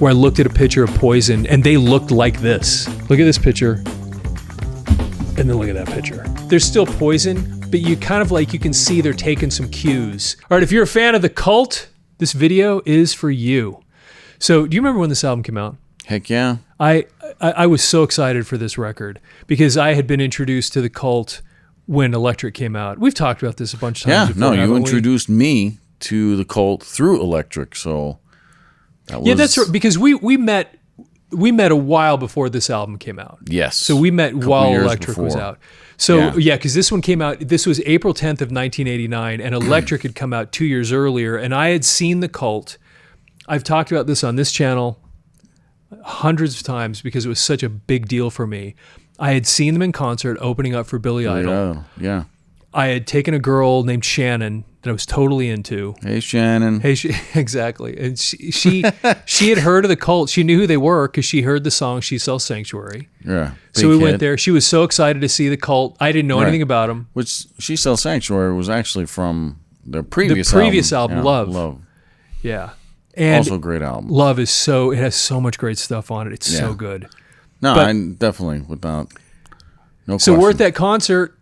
where I looked at a picture of Poison and they looked like this. Look at this picture. And then look at that picture. There's still Poison, but you kind of like, you can see they're taking some cues. All right, if you're a fan of The Cult, this video is for you. So do you remember when this album came out? Heck yeah. I was so excited for this record because I had been introduced to The Cult when Electric came out. We've talked about this a bunch of times before. You introduced me to The Cult through Electric, so that was... Yeah, that's right, because we met a while before this album came out. Yes. So we met while Electric was out. So yeah, because this one came out, this was April 10th of 1989, and Electric had come out 2 years earlier, and I had seen The Cult. I've talked about this on this channel hundreds of times because it was such a big deal for me. I had seen them in concert opening up for Billy Idol. Yeah. I had taken a girl named Shannon that I was totally into. Hey, Shannon. Exactly. And she had heard of The Cult. She knew who they were because she heard the song She Sells Sanctuary. Yeah. So we went there. She was so excited to see The Cult. I didn't know anything about them. Which She Sells Sanctuary was actually from their previous album. Love. Yeah. And also a great album. Love is it has so much great stuff on it. It's so good. No, I definitely, without no question. So we're at that concert,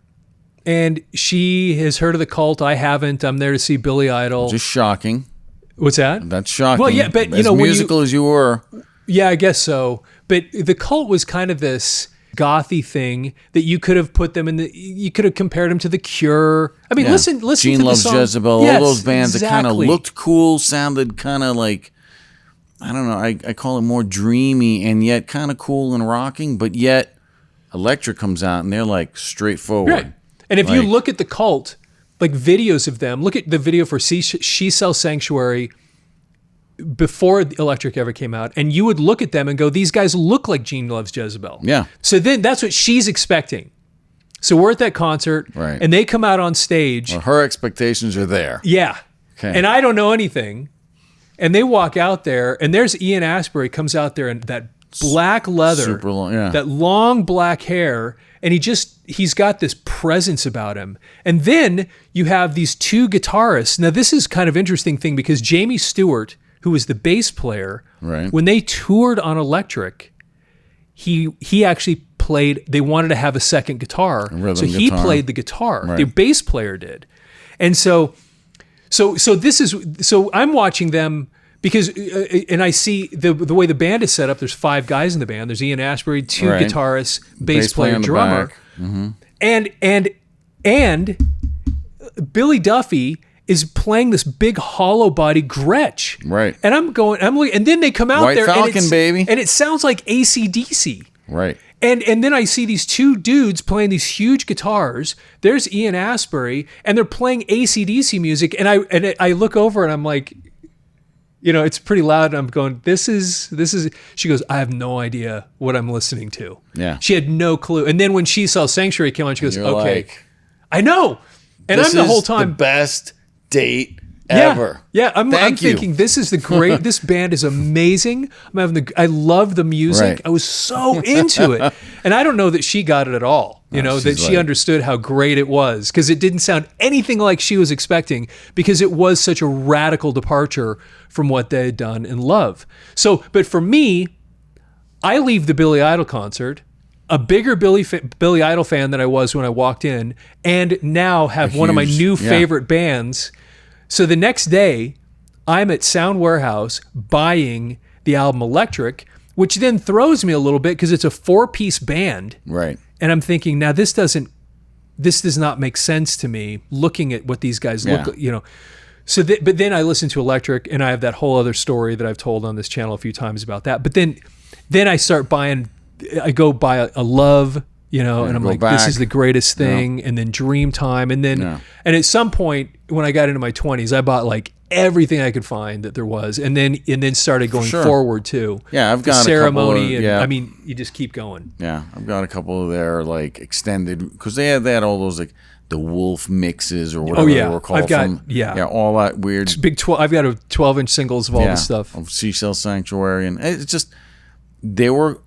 and she has heard of The Cult. I haven't. I'm there to see Billy Idol. Just shocking. What's that? That's shocking. Well, yeah, but as musical as you were. Yeah, I guess so. But The Cult was kind of this gothy thing that you could have put them in you could have compared them to The Cure. I mean, listen Gene to Loves the song. Jezebel, all those bands that kind of looked cool, sounded kind of like, I don't know, I call it more dreamy and yet kind of cool and rocking, but yet Electric comes out and they're like straightforward. Right. And if you look at The Cult, like videos of them, look at the video for She Sells Sanctuary before Electric ever came out, and you would look at them and go, these guys look like Gene Loves Jezebel. Yeah. So then that's what she's expecting. So we're at that concert, and they come out on stage. Well, her expectations are there. Yeah. Okay. And I don't know anything. And they walk out there, and there's Ian Astbury comes out there in that black leather, super long, that long black hair, and he's got this presence about him. And then you have these two guitarists. Now this is kind of interesting thing because Jamie Stewart, who was the bass player, when they toured on Electric, he actually played, they wanted to have a second guitar. So he played the guitar. The bass player did. And so I'm watching them because, and I see the way the band is set up, there's 5 guys in the band. There's Ian Astbury, 2 guitarists, bass player, drummer. And Billy Duffy is playing this big hollow body Gretsch. Right. And I'm looking, and then they come out White there Falcon, baby. And it sounds like AC/DC. Right. And then I see these 2 dudes playing these huge guitars. There's Ian Astbury, and they're playing AC/DC music. And I look over and I'm like, it's pretty loud. And I'm going, this is. She goes, I have no idea what I'm listening to. Yeah. She had no clue. And then when She Sells Sanctuary came on, she goes, You're okay, like, I know. And I'm the whole time the best date ever. Yeah, I'm thinking this is the great. This band is amazing. I love the music. I was so into it, and I don't know that she got it at all. That she understood how great it was because it didn't sound anything like she was expecting because it was such a radical departure from what they had done in Love. So, but for me, I leave the Billy Idol concert a bigger Billy Idol fan than I was when I walked in, and now have one of my new favorite bands. So the next day, I'm at Sound Warehouse buying the album Electric, which then throws me a little bit because it's a 4-piece band. Right. And I'm thinking, now this does not make sense to me looking at what these guys look like, So, but then I listen to Electric, and I have that whole other story that I've told on this channel a few times about that. But then I start buying, I go buy a Love, and I'm like, this is the greatest thing. And then Dreamtime. And then, and at some point when I got into my 20s, I bought like everything I could find that there was. And then started going forward too. Yeah. I've got Ceremony. a couple of, I mean, you just keep going. Yeah. I've got a couple of their like extended, because they had all those like the Wolf mixes or whatever they were called. I've got, all that weird. I've got a 12-inch singles of all this stuff. Of She Sells Sanctuary. And it's just, they were,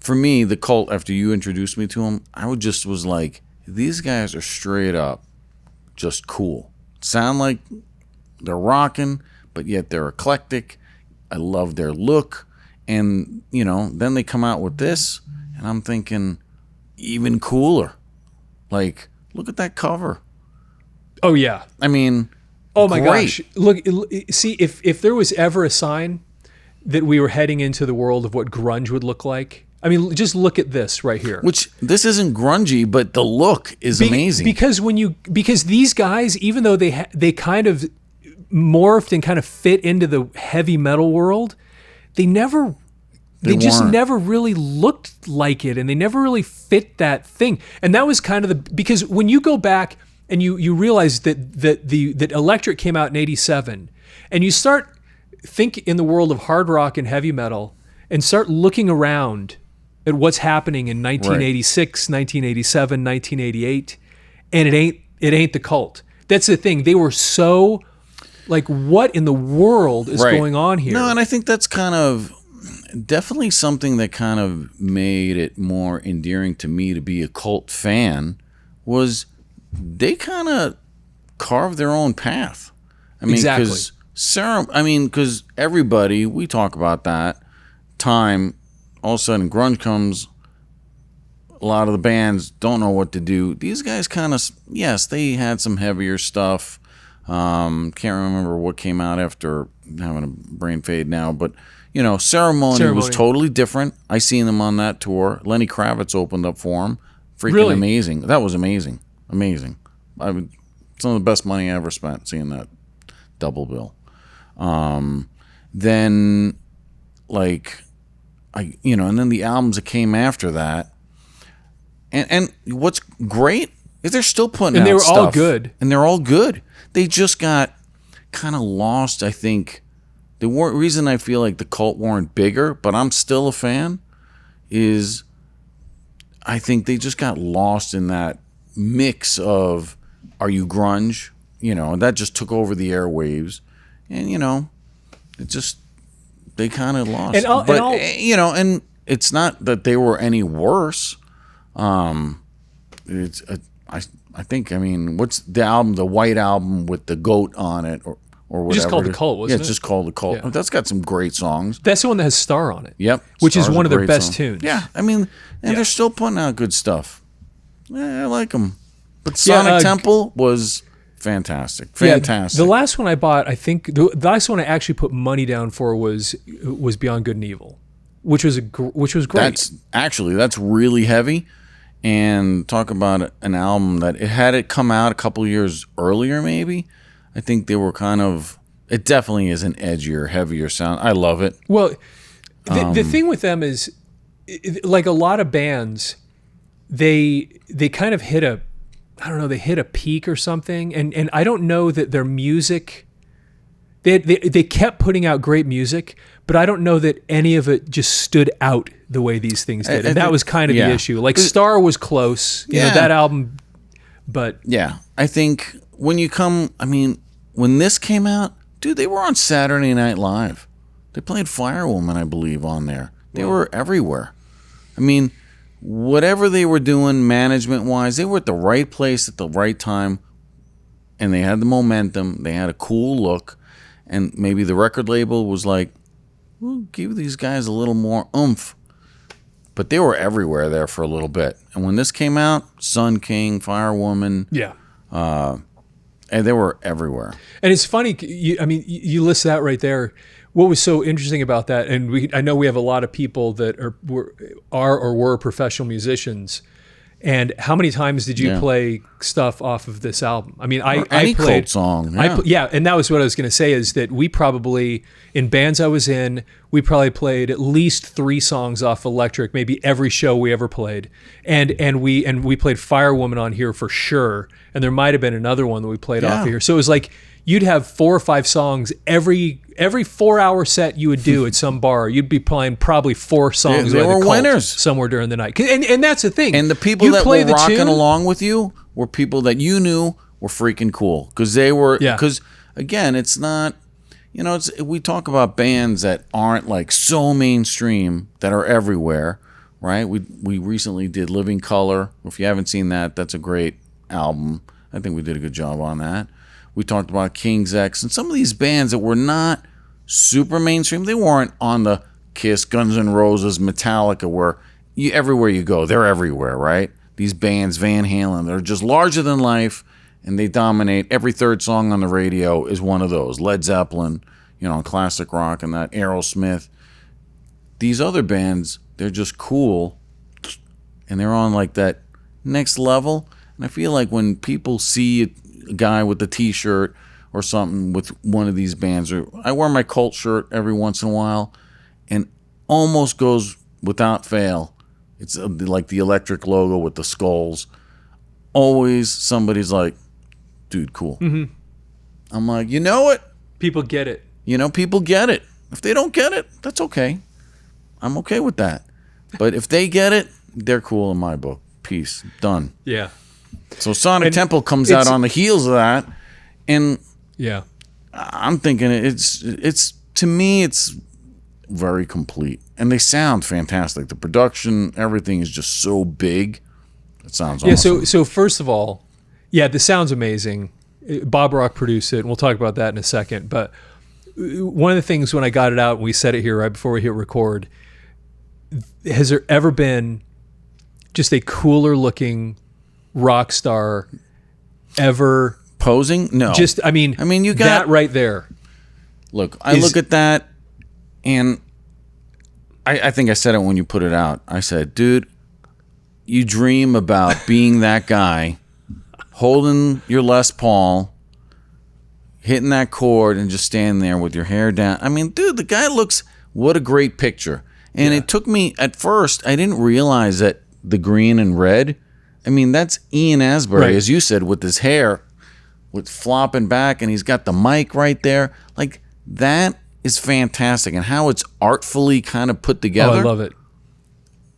for me, The Cult, after you introduced me to them, I was like, these guys are straight up just cool. Sound like they're rocking, but yet they're eclectic. I love their look. And, then they come out with this, and I'm thinking, even cooler. Like, look at that cover. Oh, yeah. I mean, oh my great. gosh. Look, see, if there was ever a sign that we were heading into the world of what grunge would look like, I mean, just look at this right here. Which, this isn't grungy, but the look is amazing. Because these guys, even though they kind of morphed and kind of fit into the heavy metal world, they just never really looked like it, and they never really fit that thing. And that was kind of because when you go back and you realize that Electric came out in '87, and you start think in the world of hard rock and heavy metal, and start looking around at what's happening in 1986, 1987, 1988, and it ain't the Cult. That's the thing. They were so like, what in the world is going on here? No, and I think that's kind of definitely something that kind of made it more endearing to me to be a Cult fan was they kind of carved their own path. I mean, because because everybody, we talk about that time, all of a sudden grunge comes, a lot of the bands don't know what to do. These guys kind of, yes, they had some heavier stuff. Can't remember what came out after, having a brain fade now, but Ceremony was totally different. I seen them on that tour. Lenny Kravitz opened up for them. Freaking amazing. That was amazing. Amazing. Some of the best money I ever spent seeing that double bill. Then and then the albums that came after that. And what's great is they're still putting out stuff. And they were all good. And they're all good. They just got kind of lost, I think. The reason I feel like the Cult weren't bigger, but I'm still a fan, is I think they just got lost in that mix of, are you grunge? And that just took over the airwaves. And, it just, they kind of lost. And it's not that they were any worse. I think, what's the album, the white album with the goat on it, or whatever. Just called The Cult, wasn't it? Yeah, it's just called The Cult. Yeah. That's got some great songs. That's the one that has Star on it. Yep. Which is one of their best song. tunes. Yeah, and they're still putting out good stuff. Yeah, I like them. But Sonic Temple was fantastic. Fantastic. The last one I bought, I think, the last one I actually put money down for was Beyond Good and Evil, which was great. That's really heavy. And talk about an album that it come out a couple years earlier, maybe. I think they were it definitely is an edgier, heavier sound. I love it. Well, the thing with them is, like a lot of bands, they kind of hit a peak or something. And I don't know that their music, they kept putting out great music, but I don't know that any of it just stood out the way these things did. And that was kind of the issue. Like Star was close, that album, but... Yeah, I think when this came out, dude, they were on Saturday Night Live. They played Firewoman, I believe, on there. They were everywhere. Whatever they were doing management-wise, they were at the right place at the right time, and they had the momentum. They had a cool look, and maybe the record label was like, we'll give these guys a little more oomph. But they were everywhere there for a little bit. And when this came out, Sun King, Firewoman, and they were everywhere. And it's funny, you list that right there. What was so interesting about that, and I know we have a lot of people that were professional musicians. And how many times did you play stuff off of this album? I played Cult song. And that was what I was going to say, is that we probably, in bands I was in, we probably played at least 3 songs off Electric, maybe every show we ever played. And we played Firewoman on here for sure. And there might have been another one that we played off of here. So it was like you'd have 4 or 5 songs every 4-hour set you would do at some bar. You'd be playing probably 4 songs. They were winners somewhere during the night. And that's the thing. And the people that were rocking along with you were people that you knew were freaking cool, because they were. Because again, it's not. We talk about bands that aren't like so mainstream that are everywhere, right? We recently did Living Color. If you haven't seen that, that's a great album. I think we did a good job on that. We talked about King's X and some of these bands that were not super mainstream. They weren't on the Kiss, Guns N' Roses, Metallica, where everywhere you go, they're everywhere, right? These bands, Van Halen, they're just larger than life, and they dominate. Every third song on the radio is one of those. Led Zeppelin, classic rock, and that Aerosmith. These other bands, they're just cool, and they're on like that next level. And I feel like when people see a guy with a T-shirt or something with one of these bands, or I wear my Cult shirt every once in a while, and almost goes without fail. It's like the electric logo with the skulls. Always somebody's like, dude, cool. Mm-hmm. I'm like, you know what? People get it. People get it. If they don't get it, that's okay. I'm okay with that. But if they get it, they're cool in my book. Peace. Done. Yeah. So Sonic Temple comes out on the heels of that. And yeah, I'm thinking it's to me, it's very complete. And they sound fantastic. The production, everything is just so big. It sounds awesome. Yeah, so first of all, this sounds amazing. Bob Rock produced it, and we'll talk about that in a second. But one of the things when I got it out, and we said it here right before we hit record, has there ever been just a cooler looking rock star ever posing? No. I mean you got that right there. Look, I look at that, and I think I said it when you put it out. I said, dude, you dream about being that guy, holding your Les Paul, hitting that chord, and just standing there with your hair down. I mean, dude, the guy looks, what a great picture. And it took me, at first, I didn't realize that the green and red, I mean, that's Ian Astbury, right, as you said, with his hair, with flopping back, and he's got the mic right there. Like, that is fantastic. And how it's artfully kind of put together. Oh, I love it.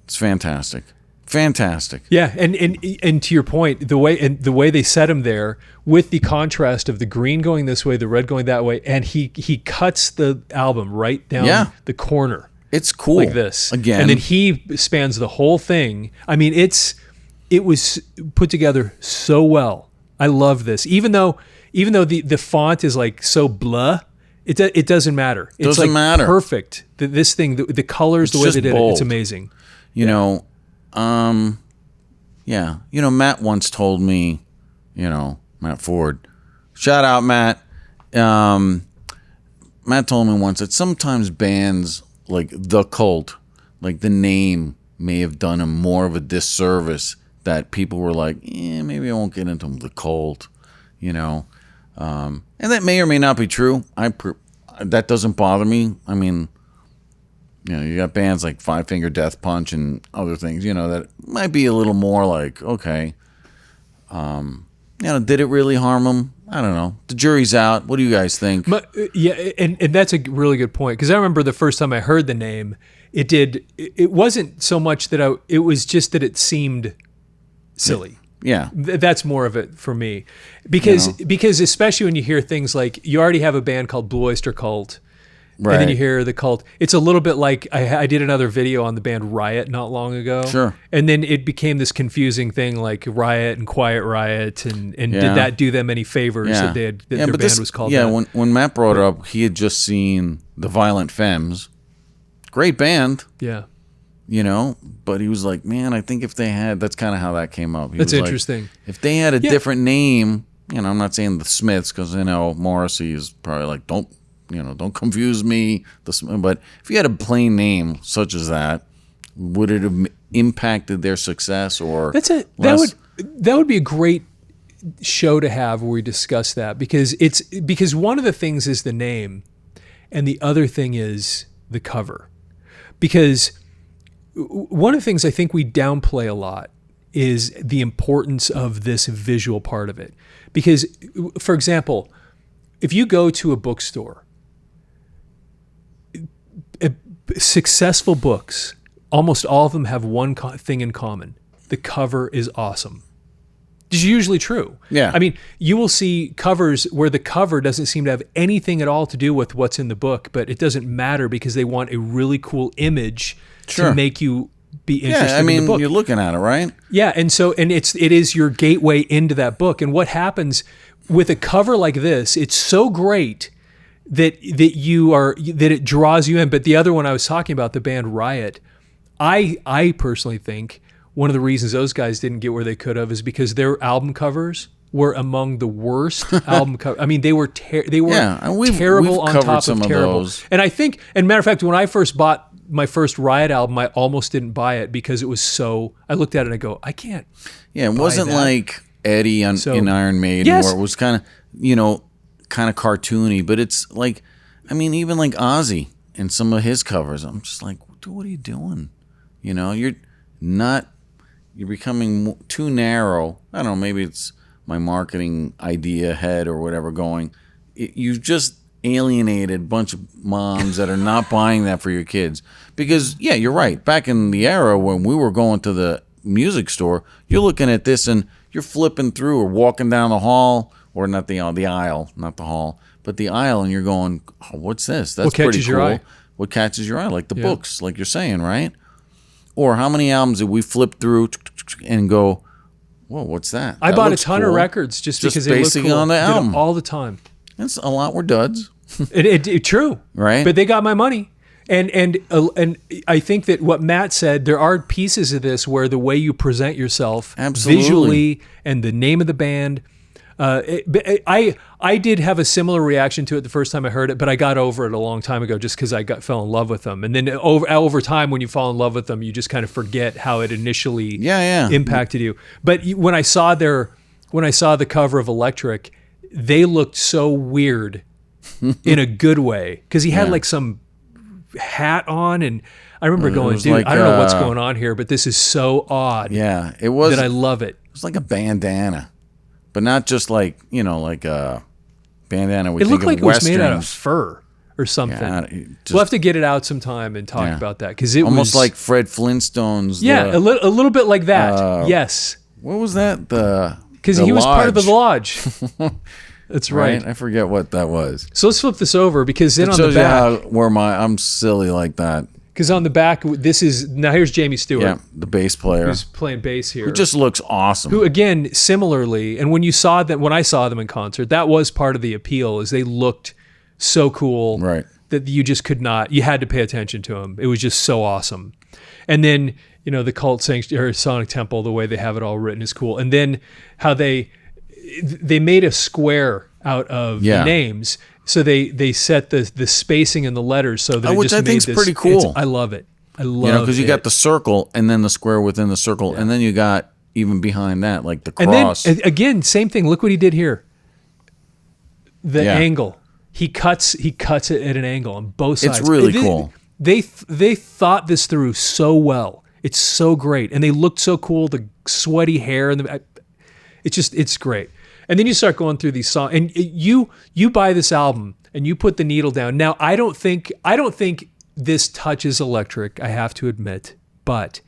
It's fantastic. Fantastic. Yeah, and to your point, the way they set him there with the contrast of the green going this way, the red going that way, and he cuts the album right down the corner. It's cool. Like this. Again. And then he spans the whole thing. I mean, it was put together so well. I love this. Even though the font is like so blah, it doesn't matter. It's doesn't matter. Perfect. This thing, the colors, the way they did it, it's amazing. Matt once told me, Matt Ford, shout out Matt. Matt told me once that sometimes bands like The Cult, like the name may have done him more of a disservice, that people were like, maybe I won't get into The Cult, and that may or may not be true. That doesn't bother me. I mean, you got bands like Five Finger Death Punch and other things, that might be a little more like, okay, did it really harm them? I don't know. The jury's out. What do you guys think? And that's a really good point, because I remember the first time I heard the name, it wasn't so much that it was just that it seemed silly. Yeah. That's more of it for me. Because especially when you hear things like, you already have a band called Blue Oyster Cult, right, and then you hear The Cult. It's a little bit like, I did another video on the band Riot not long ago. Sure. And then it became this confusing thing like Riot and Quiet Riot, and did that do them any favors that their band was called that? Yeah, when Matt brought it up, he had just seen The Violent Femmes. Great band. Yeah. But he was like, man, I think if they had, that's kind of how that came up. That's interesting. Like, if they had a different name, I'm not saying the Smiths, because Morrissey is probably like, don't confuse me. But if you had a plain name such as that, would it have impacted their success or that would be a great show to have where we discuss that, because one of the things is the name, and the other thing is the cover. Because one of the things I think we downplay a lot is the importance of this visual part of it. Because, for example, if you go to a bookstore, successful books, almost all of them have one thing in common. The cover is awesome. Which is usually true. Yeah. I mean, you will see covers where the cover doesn't seem to have anything at all to do with what's in the book, but it doesn't matter because they want a really cool image to make you be interested in the book. You're looking at it, right? Yeah, and it is your gateway into that book. And what happens with a cover like this, it's so great that it draws you in. But the other one I was talking about, the band Riot, I personally think one of the reasons those guys didn't get where they could have is because their album covers were among the worst album covers. I mean, they were terrible on top of terrible. And I think, and matter of fact, when I first bought my first Riot album, I almost didn't buy it because it was so. I looked at it and I go, I can't. Yeah, it wasn't like Eddie in Iron Maiden, where it was kind of cartoony. But it's like, I mean, even like Ozzy and some of his covers, I'm just like, dude, what are you doing? You're becoming too narrow. I don't know, maybe it's my marketing idea head or whatever going. You've just alienated a bunch of moms that are not buying that for your kids. Because, yeah, you're right. Back in the era when we were going to the music store, you're looking at this and you're flipping through or walking down the hall, or not the aisle, not the hall, but the aisle, and you're going, oh, what's this? That's pretty cool. Your eye? What catches your eye? Like the books, like you're saying, right? Or how many albums did we flip through and go, whoa, what's that? I bought a ton of records just because they look cool. On the album. All the time. That's a lot were duds. True. Right. But they got my money. And I think that what Matt said, there are pieces of this where the way you present yourself visually and the name of the band, I did have a similar reaction to it the first time I heard it, but I got over it a long time ago just because I fell in love with them. And then over time, when you fall in love with them, you just kind of forget how it initially impacted you. But when I saw the cover of Electric, they looked so weird in a good way because he had like some hat on, and I remember going, dude, like, I don't know what's going on here, but this is so odd. Yeah, it was. That I love it. It was like a bandana. But not just like, like a bandana. It looked like it was made out of fur or something. Yeah, we'll have to get it out sometime and talk about that because it almost like Fred Flintstone's. Yeah, a little bit like that. Yes. What was that? Because he was part of the lodge. That's right. I forget what that was. So let's flip this over because then on the back, I'm silly like that. Because on the back, here's Jamie Stewart. Yeah, the bass player. Who's playing bass here. Who just looks awesome. Who, again, similarly, and when I saw them in concert, that was part of the appeal, is they looked so cool that you just could not, you had to pay attention to them. It was just so awesome. And then, the Cult Sanctuary, Sonic Temple, the way they have it all written is cool. And then how they made a square out of the names. So they set the spacing in the letters so that which I think is pretty cool. I love it. I love it. Because you got the circle and then the square within the circle, and then you got even behind that like the cross. And then again, same thing. Look what he did here. The angle. He cuts it at an angle on both sides. It's really cool. They thought this through so well. It's so great, and they looked so cool. The sweaty hair and it's great. And then you start going through these songs, and you buy this album and you put the needle down. Now, I don't think this touches Electric, I have to admit, but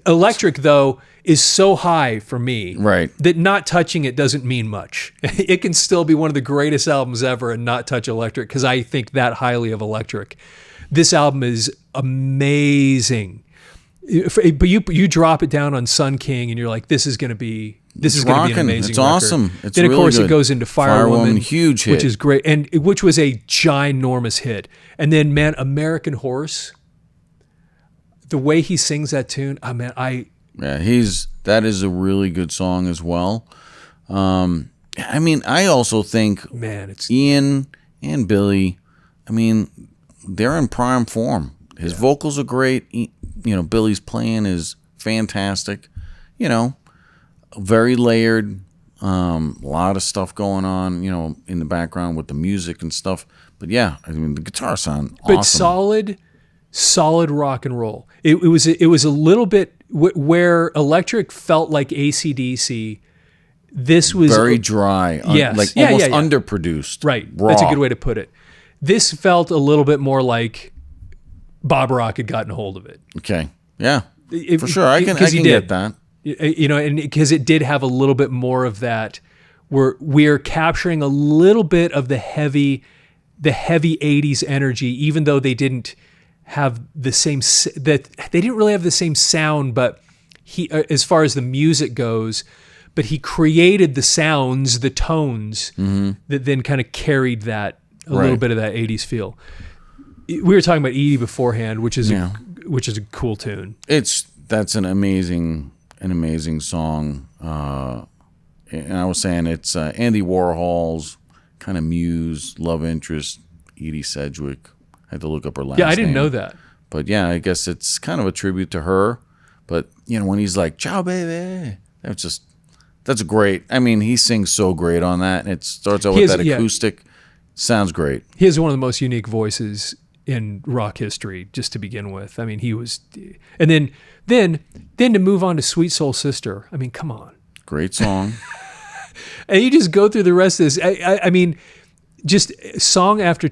Electric though is so high for me that not touching it doesn't mean much. It can still be one of the greatest albums ever and not touch Electric because I think that highly of Electric. This album is amazing. But you drop it down on Sun King and you're like, this is going to be an amazing It's record. Awesome. It's then, of really course, good. It goes into Firewoman, huge hit. Which is great, and which was a ginormous hit. And then, man, American Horse, the way he sings that tune, that is a really good song as well. I also think it's Ian and Billy, they're in prime form. His vocals are great. Billy's playing is fantastic. Very layered. A lot of stuff going on, in the background with the music and stuff. But the guitar sound awesome. But solid rock and roll. It was a little bit where Electric felt like AC/DC. This was very dry. Almost underproduced. Right. Raw. That's a good way to put it. This felt a little bit more like Bob Rock had gotten a hold of it. Okay. Yeah. For sure. I can get that. And because it did have a little bit more of that, we're capturing a little bit of the heavy 80s energy, even though they didn't have the same, that they didn't really have the same sound, but he, as far as the music goes, but he created the sounds, the tones that then kind of carried that a little bit of that 80s feel. We were talking about Edie beforehand, which is a cool tune. That's an amazing song. And I was saying it's Andy Warhol's kind of muse, love interest, Edie Sedgwick. I had to look up her last name. Yeah, I didn't know that. But yeah, I guess it's kind of a tribute to her. But when he's like, "Ciao, baby," that's great. I mean, he sings so great on that, and it starts out with that acoustic. Sounds great. He has one of the most unique voices in rock history, just to begin with. I mean, he was, and then to move on to "Sweet Soul Sister." I mean, come on, great song. And you just go through the rest of this. I mean, just song after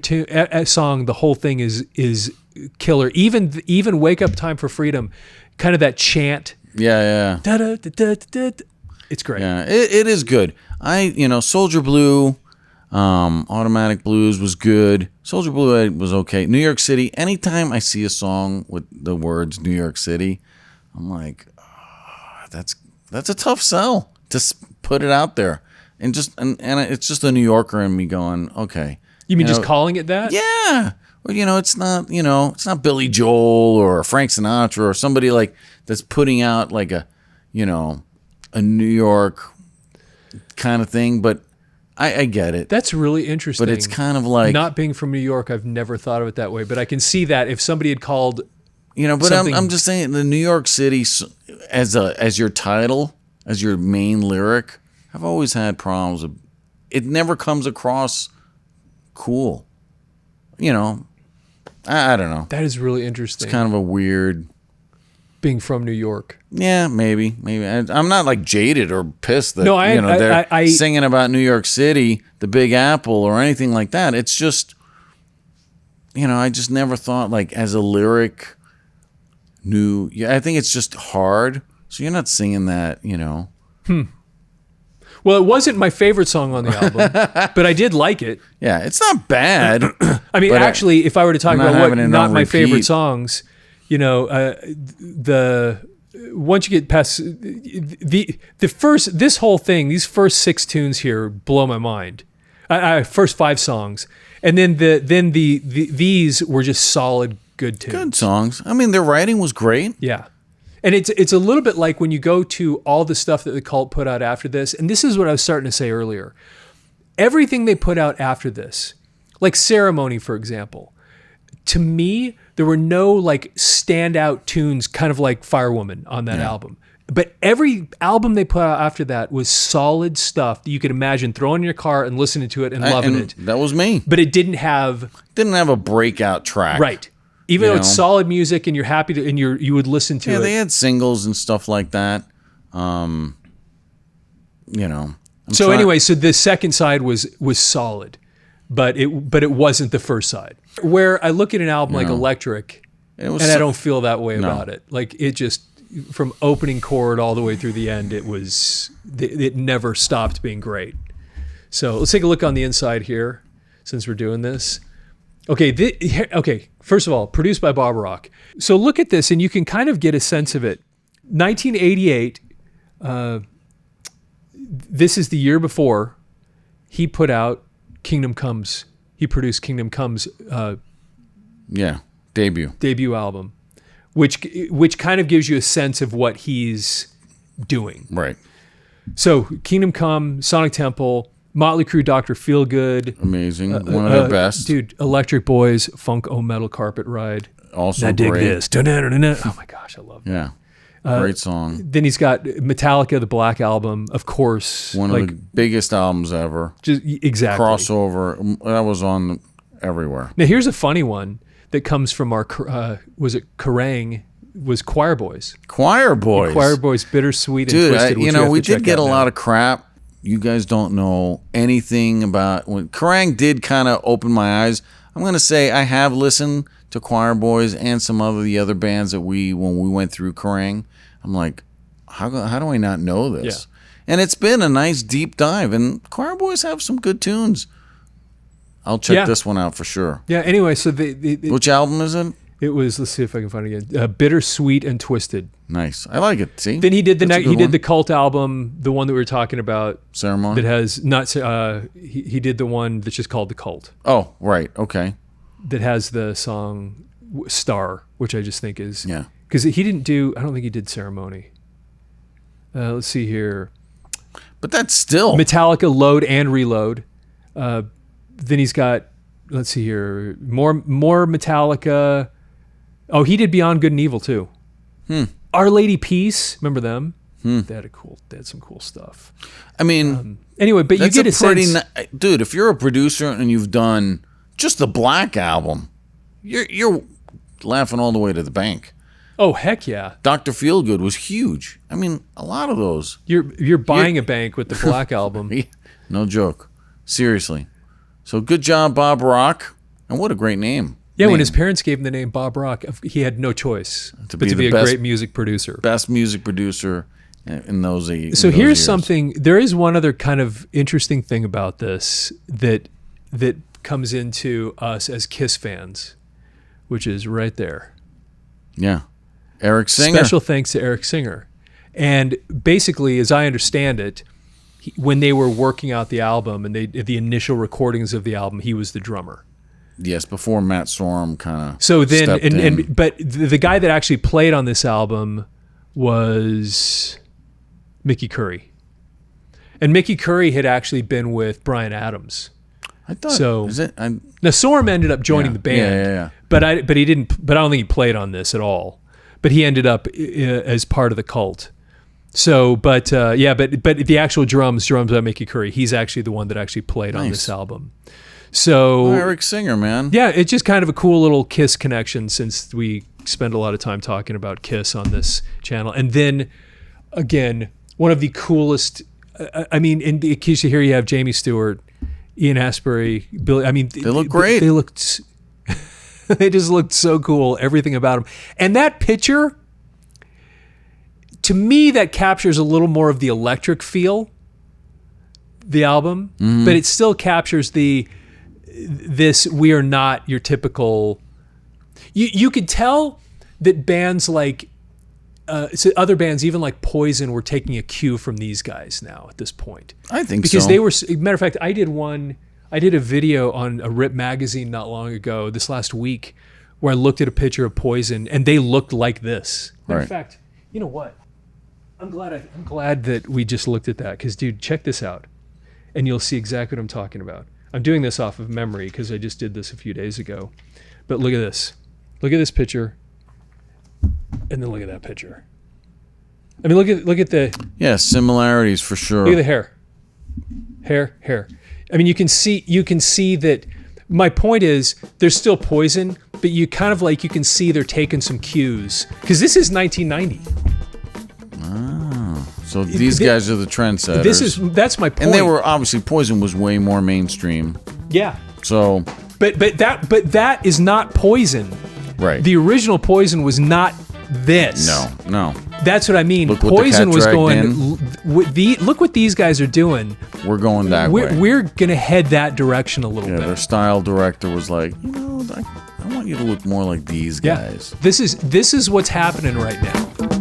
song, the whole thing is killer. Even "Wake Up Time for Freedom," kind of that chant. Yeah. Da, da, da, da, da, da. It's great. Yeah, it is good. Soldier Blue, Automatic Blues was good. Soldier Blue was okay. New York City. Anytime I see a song with the words New York City, I'm like, that's a tough sell. Just put it out there, and it's just a New Yorker in me going, okay. You mean just calling it that? Yeah. Well, it's not Billy Joel or Frank Sinatra or somebody like that's putting out like a New York kind of thing, but I get it. That's really interesting. But it's kind of like, not being from New York, I've never thought of it that way, but I can see that if somebody had called, but I'm just saying the New York City as your title, as your main lyric, I've always had problems. It never comes across cool. I don't know. That is really interesting. It's kind of a weird, being from New York. Yeah, maybe. I'm not like jaded or pissed that they're singing about New York City, the Big Apple, or anything like that. It's just, I just never thought like as a lyric. I think it's just hard. So you're not singing that, Well, it wasn't my favorite song on the album, but I did like it. Yeah, it's not bad. I mean, actually, if I were to talk about what not my favorite songs, once you get past this whole thing, these first 6 tunes here blow my mind. First 5 songs, and then these were just solid good tunes. Good songs. I mean, their writing was great. Yeah. And it's a little bit like when you go to all the stuff that the Cult put out after this, and this is what I was starting to say earlier. Everything they put out after this, like Ceremony, for example, to me, there were no like standout tunes, kind of like Firewoman on that album. But every album they put out after that was solid stuff that you could imagine throwing in your car and listening to it and loving it. That was me. But it didn't have a breakout track. Right. Even though it's solid music and you're happy to, and you would listen to it. Yeah, they had singles and stuff like that. Anyway, so the second side was solid, but it wasn't the first side. Where I look at an album like Electric, and I don't feel that way about it. Like it just, from opening chord all the way through the end, it never stopped being great. So let's take a look on the inside here, since we're doing this. Okay, first of all, produced by Bob Rock. So look at this, and you can kind of get a sense of it. 1988, this is the year before he put out Kingdom Comes. He produced Kingdom Comes. Debut album, which kind of gives you a sense of what he's doing. Right. So Kingdom Come, Sonic Temple, Motley Crue, Dr. Feelgood. Amazing. One of their best. Dude, Electric Boys, Funk O Metal Carpet Ride. Also I dig great. this. Oh my gosh, I love that. Yeah. Great song. Then he's got Metallica, the Black Album, of course. One of the biggest albums ever. Just exactly. Crossover. That was on everywhere. Now here's a funny one that comes from our, was it Kerrang? Was Choir Boys. Choir Boys. Choir Boys, Bittersweet and Dude, Twisted. we did get a lot of crap. You guys don't know anything about when Kerrang did kind of open my eyes. I'm going to say I have listened to Choir Boys and some of the other bands that when we went through Kerrang. I'm like, how do I not know this? Yeah. And it's been a nice deep dive, and Choir Boys have some good tunes. I'll check this one out for sure. Yeah. Anyway, so which album is it? It was, let's see if I can find it again. Bittersweet and Twisted. Nice. I like it. See? Then he did the Cult album, the one that we were talking about. Ceremony? That has not, he did the one that's just called The Cult. Oh, right. Okay. That has the song Star, which I just think is. Yeah. Because I don't think he did Ceremony. Let's see here. But that's still. Metallica, Load and Reload. Then he's got, let's see here, more Metallica. Oh, he did Beyond Good and Evil too. Our Lady Peace, remember them? They had some cool stuff. I mean, anyway, but you get a sense, dude. If you're a producer and you've done just the Black album, you're laughing all the way to the bank. Oh heck yeah! Dr. Feelgood was huge. I mean, a lot of those. You're buying a bank with the Black album. No joke. Seriously. So good job, Bob Rock, and what a great name. Yeah, when his parents gave him the name Bob Rock, he had no choice but to be a great music producer. Best music producer in those years. So here's something. There is one other kind of interesting thing about this that comes into us as Kiss fans, which is right there. Yeah. Eric Singer. Special thanks to Eric Singer. And basically, as I understand it, when they were working out the album and the initial recordings of the album, he was the drummer. Yes, before Matt Sorum kind of. So then, but the guy that actually played on this album was Mickey Curry, and Mickey Curry had actually been with Bryan Adams. I thought so. Is it? Now Sorum ended up joining the band. Yeah. But he didn't. But I don't think he played on this at all. But he ended up as part of the Cult. So, but the actual drums by Mickey Curry. He's actually the one that actually played on this album. So Eric Singer, man. Yeah, it's just kind of a cool little Kiss connection since we spend a lot of time talking about Kiss on this channel. And then, again, one of the coolest. I mean, in the case here you have Jamie Stewart, Ian Astbury, Billy. I mean, they look great. They looked. They just looked so cool. Everything about them, and that picture. To me, that captures a little more of the electric feel. The album, but it still captures this. We are not your typical. You could tell that bands like other bands, even like Poison, were taking a cue from these guys now at this point. I think because so. They were. Matter of fact, I did a video on a Rip magazine not long ago, this last week, where I looked at a picture of Poison, and they looked like this. Matter of fact, you know what? I'm glad that we just looked at that because, dude, check this out, and you'll see exactly what I'm talking about. I'm doing this off of memory because I just did this a few days ago. But look at this. Look at this picture, and then look at that picture. I mean, look at the similarities for sure. Look at the hair. I mean, you can see that. My point is, there's still Poison, but you kind of like you can see they're taking some cues because this is 1990. So these guys are the trendsetters. That's my point. And they were obviously Poison was way more mainstream. Yeah. So but that is not Poison. Right. The original Poison was not this. No. That's what I mean. Look Poison was going. Look what these guys are doing. We're going that way. We're gonna head that direction a little bit. Their style director was like, I want you to look more like these guys. This is what's happening right now.